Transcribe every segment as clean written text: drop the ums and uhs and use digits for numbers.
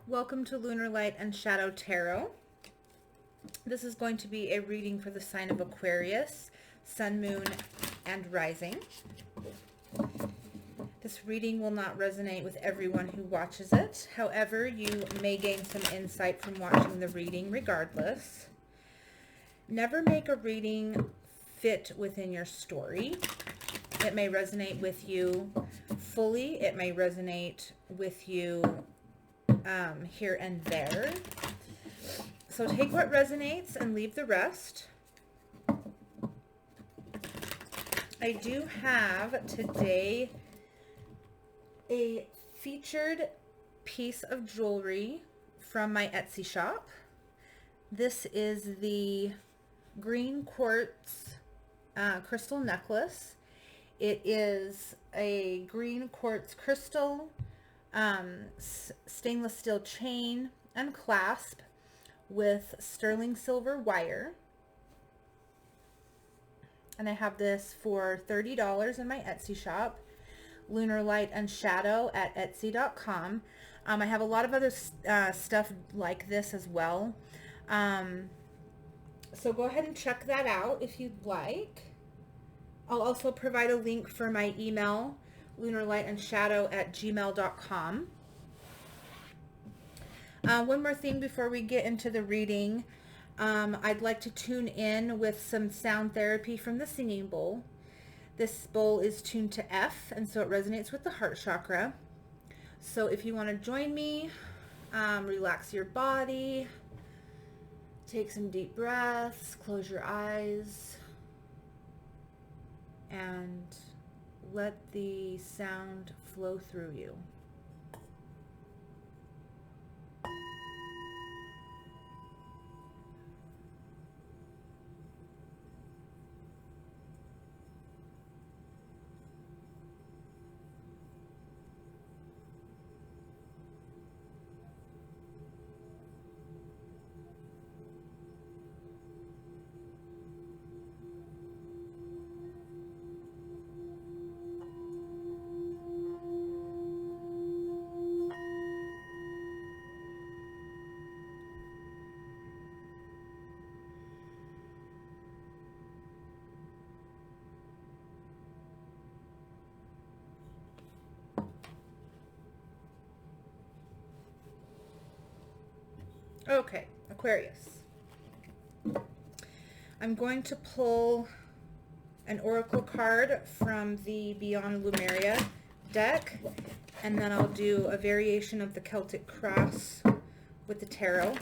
Welcome to Lunar Light and Shadow Tarot. This is going to be a reading for the sign of Aquarius, Sun, Moon, and Rising. This reading will not resonate with everyone who watches it. However, you may gain some insight from watching the reading regardless. Never make a reading fit within your story. It may resonate with you fully. It may resonate with you here and there. So take what resonates and leave the rest. I do have today a featured piece of jewelry from my Etsy shop. This is the green quartz crystal necklace. It is a green quartz crystal, stainless steel chain and clasp with sterling silver wire. And I have this for $30 in my Etsy shop, Lunar Light and Shadow at Etsy.com. I have a lot of other stuff like this as well. So go ahead and check that out if you'd like. I'll also provide a link for my email, lunarlightandshadow@gmail.com. One more thing before we get into the reading. I'd like to tune in with some sound therapy from the singing bowl. This bowl is tuned to F, and so it resonates with the heart chakra. So if you want to join me, relax your body, take some deep breaths, close your eyes, and let the sound flow through you. Okay, Aquarius. I'm going to pull an oracle card from the Beyond Lumeria deck, and then I'll do a variation of the Celtic Cross with the tarot.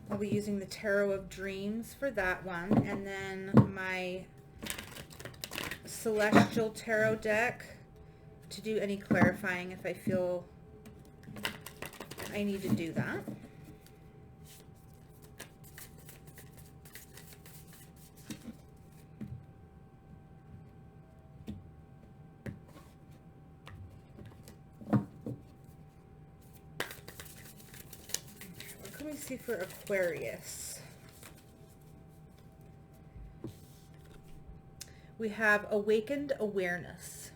I'll be using the Tarot of Dreams for that one, and then my Celestial Tarot deck to do any clarifying if I feel I need to do that. What can we see for Aquarius? We have awakened awareness.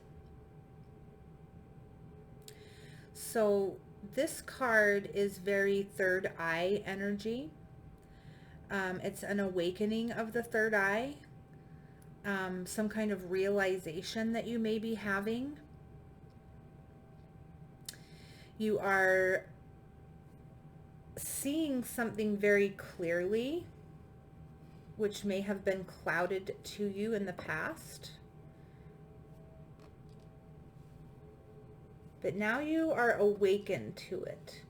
So this card is very third eye energy. It's an awakening of the third eye, some kind of realization that you may be having. You are seeing something very clearly, which may have been clouded to you in the past. But now you are awakened to it.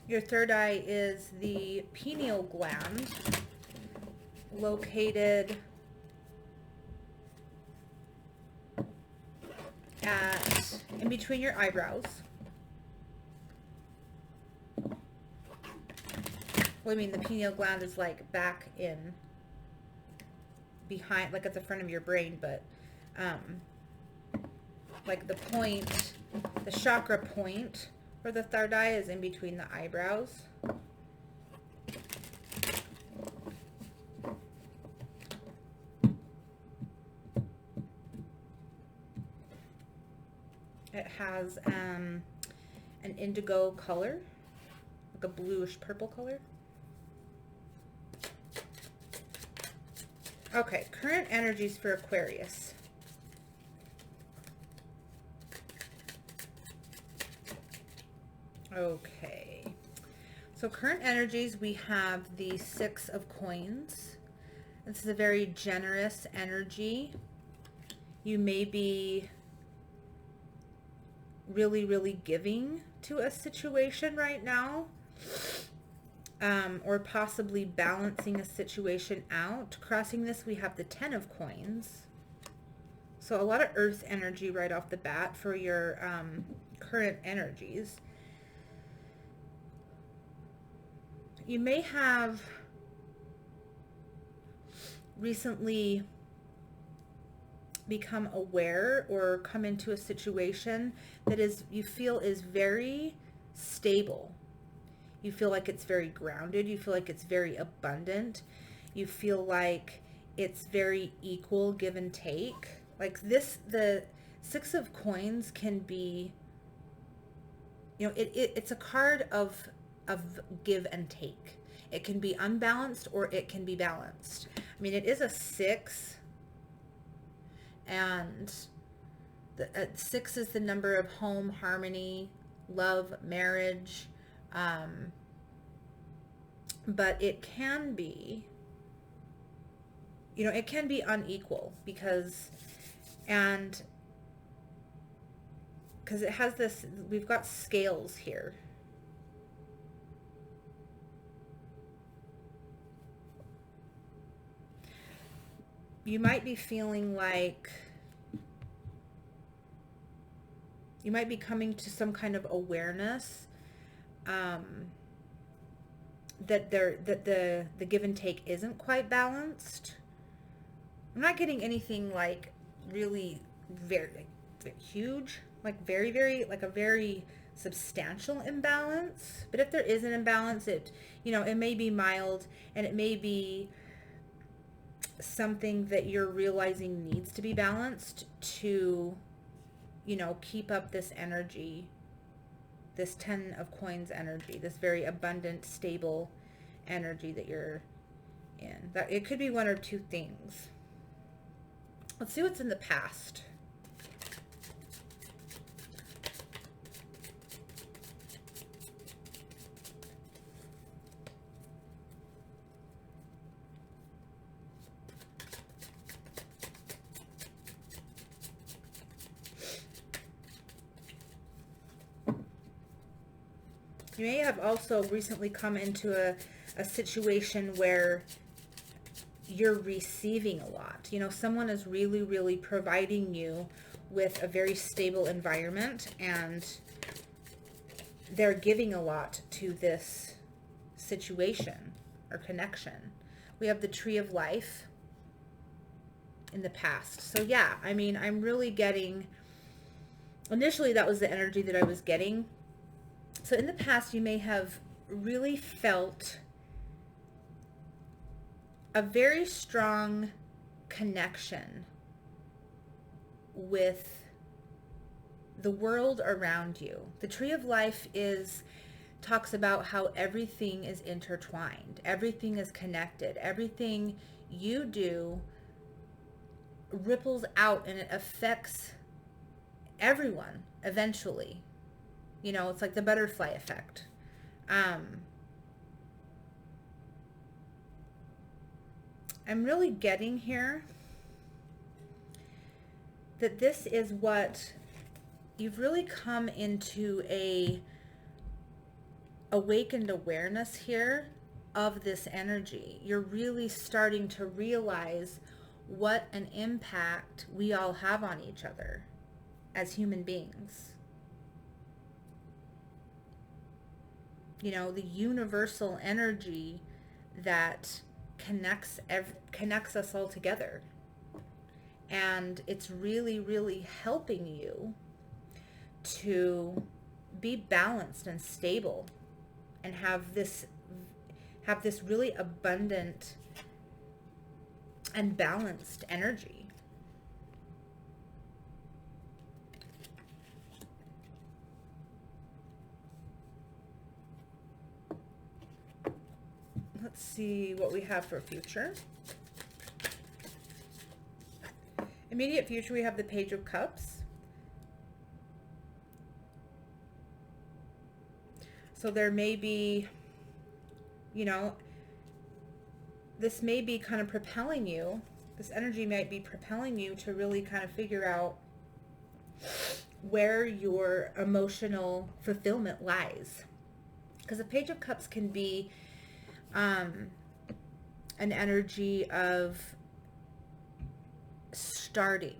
Your third eye is the pineal gland, located in between your eyebrows. Well, I mean, the pineal gland is like back in behind, like at the front of your brain, but Like the point, the chakra point for the third eye is in between the eyebrows. It has an indigo color, like a bluish purple color. Okay, current energies for Aquarius. Okay, so current energies, we have the Six of Coins. This is a very generous energy. You may be really, really giving to a situation right now, or possibly balancing a situation out. Crossing this, we have the Ten of Coins. So a lot of earth energy right off the bat for your current energies. You may have recently become aware or come into a situation that is, you feel is very stable. You feel like it's very grounded. You feel like it's very abundant. You feel like it's very equal, give and take. Like this, the Six of Coins can be, you know, it's a card of give and take. It can be unbalanced or it can be balanced. I mean, it is a 6, and the 6 is the number of home, harmony, love, marriage, but it can be, you know, it can be unequal because it has this, we've got scales here. You might be feeling like you might be coming to some kind of awareness that the give and take isn't quite balanced. I'm not getting anything like really very huge, like very like a very substantial imbalance. But if there is an imbalance, it, you know, it may be mild, and it may be something that you're realizing needs to be balanced to, you know, keep up this energy, this Ten of Coins energy, this very abundant, stable energy that you're in. That it could be one or two things. Let's see what's in the past. You may have also recently come into a situation where you're receiving a lot. You know, someone is really, really providing you with a very stable environment, and they're giving a lot to this situation or connection. We have the Tree of Life in the past. So yeah, I mean, I'm really getting, initially that was the energy that I was getting. So in the past, you may have really felt a very strong connection with the world around you. The Tree of Life talks about how everything is intertwined. Everything is connected. Everything you do ripples out, and it affects everyone eventually. You know, it's like the butterfly effect. I'm really getting here that this is what you've really come into a awakened awareness here of this energy. You're really starting to realize what an impact we all have on each other as human beings. You know, the universal energy that connects us all together. And it's really, really helping you to be balanced and stable and have this really abundant and balanced energy. Let's see what we have for future. Immediate future, we have the Page of Cups. So there may be, you know, this may be kind of propelling you. This energy might be propelling you to really kind of figure out where your emotional fulfillment lies. Because the Page of Cups can be an energy of starting,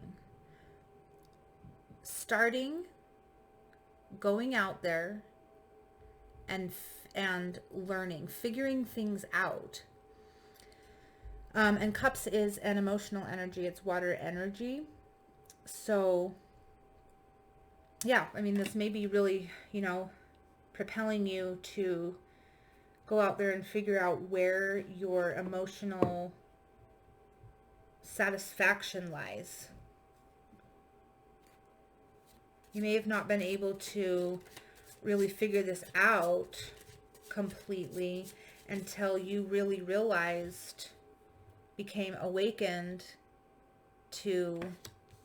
going out there and learning, figuring things out. And Cups is an emotional energy. It's water energy. So yeah, I mean, this may be really, you know, propelling you to go out there and figure out where your emotional satisfaction lies. You may have not been able to really figure this out completely until you really realized, became awakened to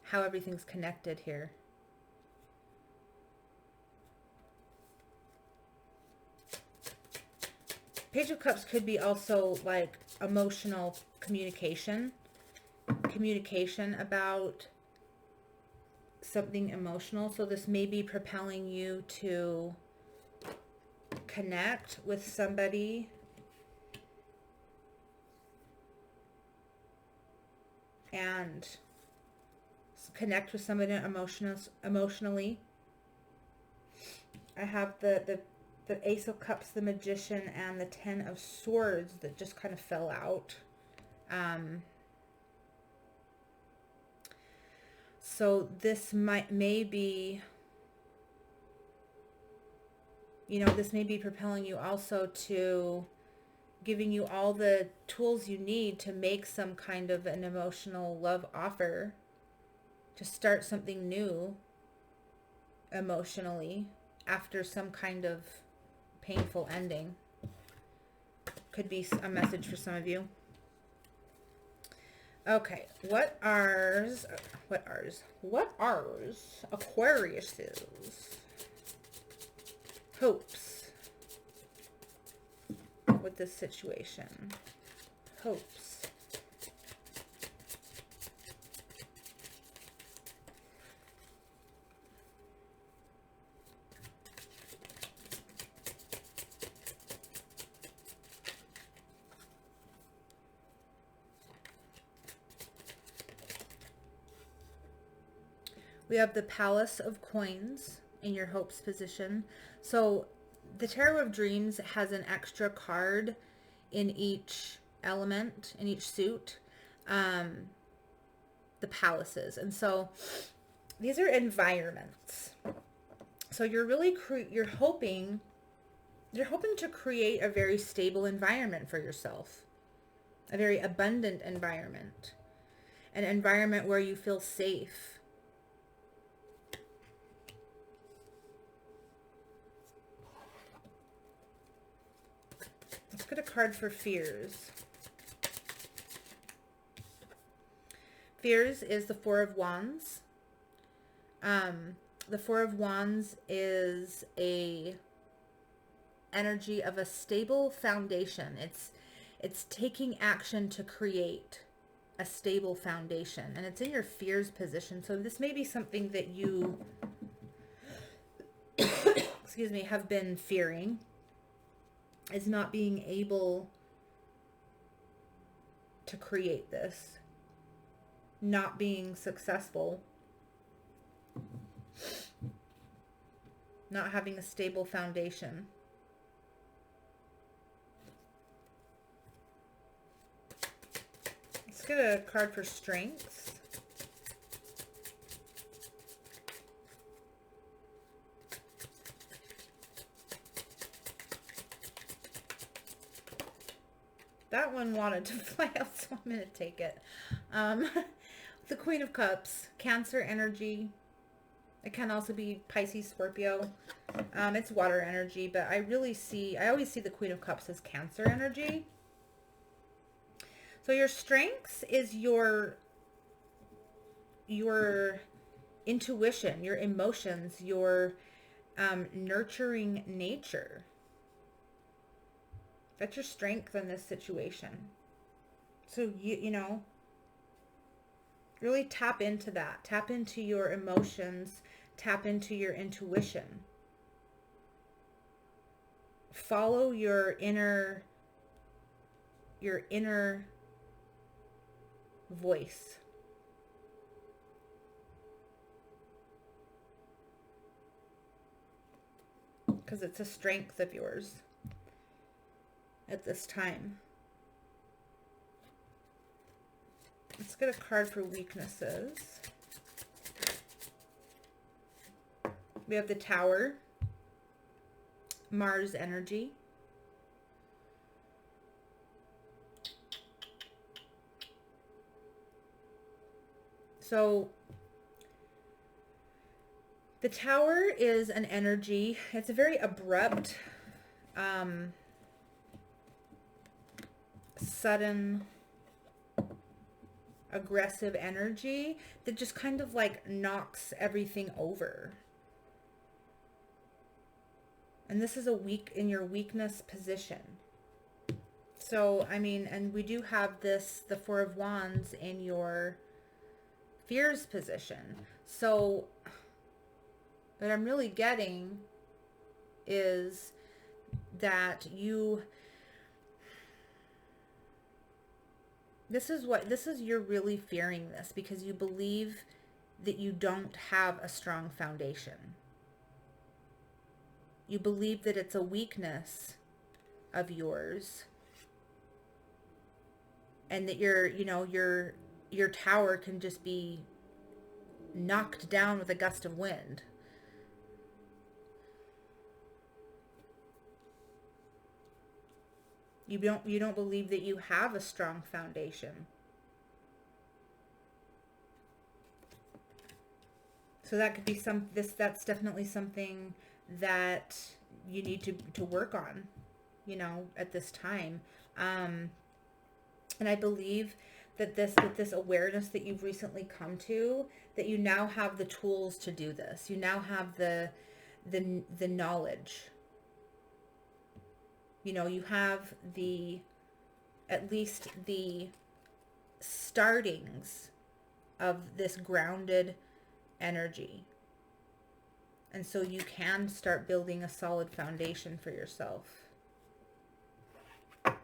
how everything's connected here. Page of Cups could be also like emotional communication about something emotional. So this may be propelling you to connect with somebody and connect with somebody emotionally. I have the Ace of Cups, the Magician, and the Ten of Swords that just kind of fell out. So this may be, you know, this may be propelling you also to giving you all the tools you need to make some kind of an emotional love offer, to start something new emotionally after some kind of painful ending. Could be a message for some of you. Okay, what ours Aquarius's hopes with this situation. Hopes. We have the Palace of Coins in your hopes position. So the Tarot of Dreams has an extra card in each element, in each suit, the palaces. And so these are environments. So you're really you're hoping to create a very stable environment for yourself, a very abundant environment, an environment where you feel safe. Let's get a card for fears. Fears is the Four of Wands. The Four of Wands is a energy of a stable foundation. It's taking action to create a stable foundation, and it's in your fears position. So this may be something that you excuse me, have been fearing, is not being able to create this, not being successful, not having a stable foundation. Let's get a card for strengths. That one wanted to fly out, so I'm going to take it. The Queen of Cups, Cancer energy. It can also be Pisces, Scorpio. It's water energy, but I always see the Queen of Cups as Cancer energy. So your strengths is your intuition, your emotions, your nurturing nature. That's your strength in this situation. So you know, really tap into that. Tap into your emotions. Tap into your intuition. Follow your inner voice. Because it's a strength of yours at this time. Let's get a card for weaknesses. We have the Tower, Mars energy. So the Tower is an energy. It's a very abrupt, sudden, aggressive energy that just kind of like knocks everything over. And this is in your weakness position. So, I mean, and we do have this, the Four of Wands, in your fears position. So what I'm really getting is that you're really fearing this because you believe that you don't have a strong foundation. You believe that it's a weakness of yours, and that your tower can just be knocked down with a gust of wind. You don't believe that you have a strong foundation. So that could be that's definitely something that you need to work on, at this time. And I believe that with this awareness that you've recently come to, that you now have the tools to do this. You now have the knowledge. You have at least the startings of this grounded energy. And so you can start building a solid foundation for yourself.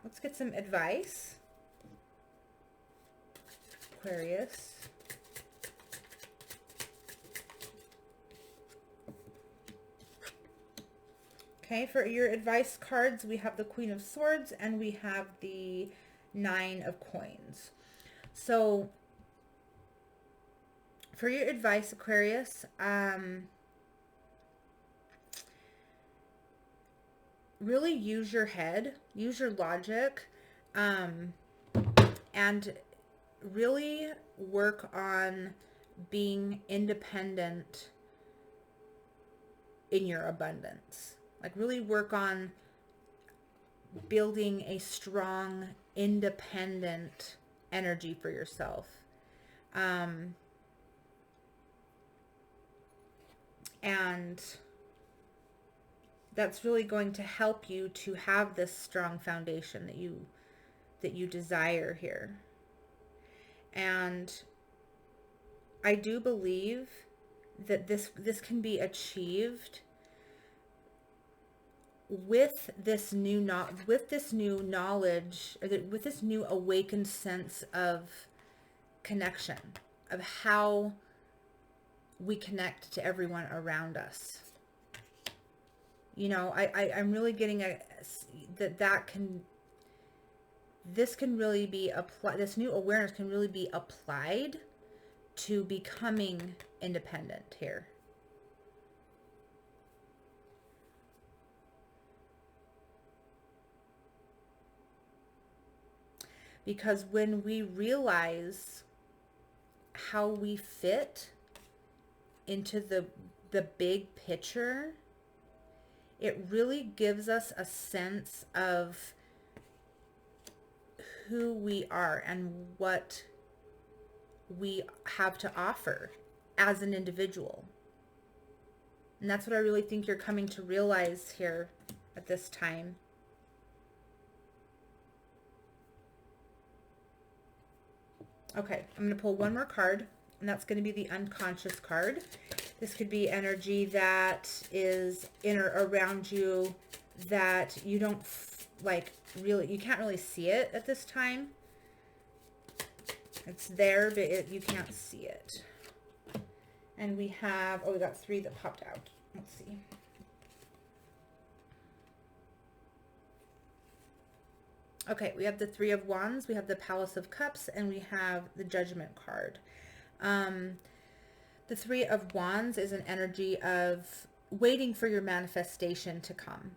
Let's get some advice. Aquarius. Okay, for your advice cards, we have the Queen of Swords and we have the Nine of Coins. So, for your advice, Aquarius, really use your head, use your logic, and really work on being independent in your abundance. Like, really work on building a strong, independent energy for yourself. And that's really going to help you to have this strong foundation that you desire here. And I do believe that this can be achieved with this new knowledge, with this new awakened sense of connection, of how we connect to everyone around us. I'm really getting this can really be applied, this new awareness can really be applied to becoming independent here. Because when we realize how we fit into the big picture, it really gives us a sense of who we are and what we have to offer as an individual. And that's what I really think you're coming to realize here at this time. Okay, I'm going to pull one more card, and that's going to be the unconscious card. This could be energy that is in or around you that you don't really, you can't really see it at this time. It's there, but you can't see it. And we have, we got 3 that popped out. Let's see. Okay, we have the 3 of Wands, we have the Palace of Cups, and we have the Judgment card. The 3 of Wands is an energy of waiting for your manifestation to come.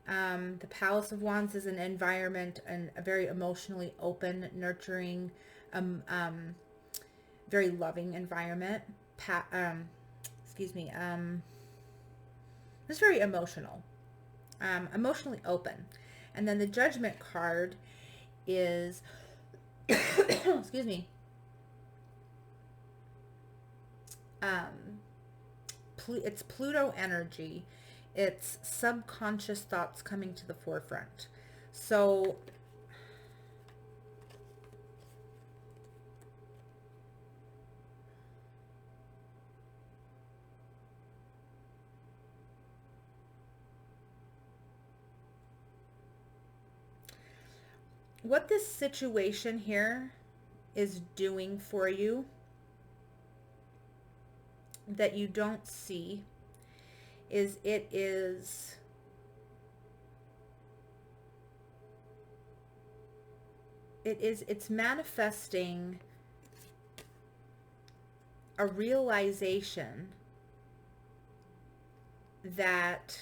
The Palace of Wands is an environment and a very emotionally open, nurturing, very loving environment. It's very emotional, emotionally open. And then the Judgment card is, excuse me, it's Pluto energy. It's subconscious thoughts coming to the forefront. So what this situation here is doing for you that you don't see is it's manifesting a realization that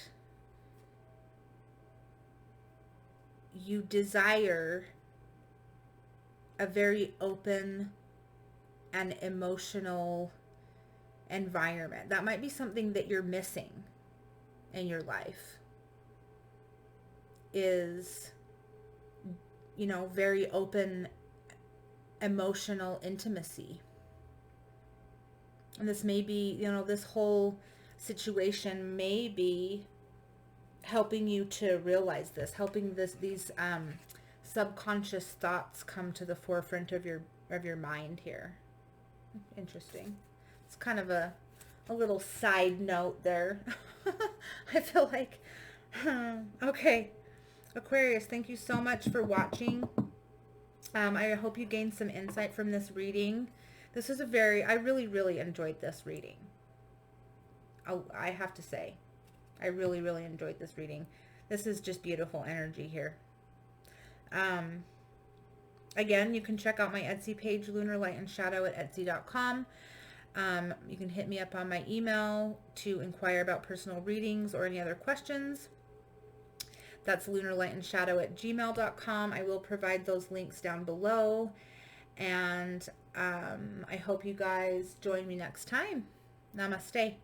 you desire a very open and emotional environment. That might be something that you're missing in your life, is, very open emotional intimacy. And this may be, this whole situation may be helping you to realize this, helping these subconscious thoughts come to the forefront of your mind here. Interesting. It's kind of a little side note there. I feel like, okay. Aquarius, thank you so much for watching. I hope you gained some insight from this reading. This is I really, really enjoyed this reading. I have to say, I really, really enjoyed this reading. This is just beautiful energy here. Again, you can check out my Etsy page, Lunar Light and Shadow, at etsy.com. You can hit me up on my email to inquire about personal readings or any other questions. That's lunarlightandshadow@gmail.com. I will provide those links down below. And I hope you guys join me next time. Namaste.